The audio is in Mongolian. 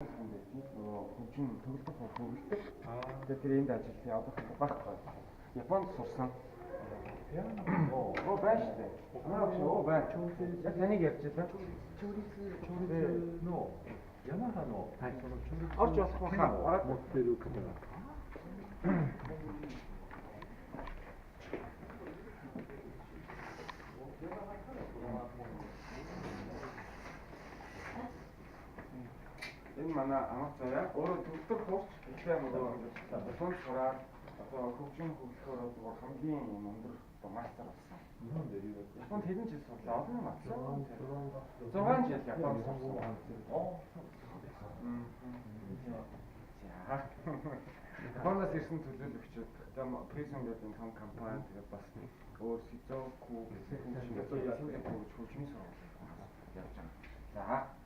хөгжим төгөлдөр хөгждөг. Тэгээд тэр энд ажилласан одоохондоо байхгүй. Японд сурсан. Оо байж тээ. Оо байж. Яг таныг ярьж байлаа. Чүрис нөө. Ямаха нөө. Орч болох баха. Ороод мөтөр үг гэдэг. Энэ манай амх заяа өөрөө төгөлдөр хуурч ихтэй нөгөө тун сураад одоо хөгжим хөгжлөөр бол хамгийн өндөр мастер болсон. Японд хэдэн жил сурлаа? Олон юм авсан. 6 жил Японд сурсан. За. Японоос ирсэн төлөөлөгчид Prison гэдэг том компани тэгээд бас өөр Сизоку гэсэн Сингапур хөгжмийн сургууль явж байгаа. За.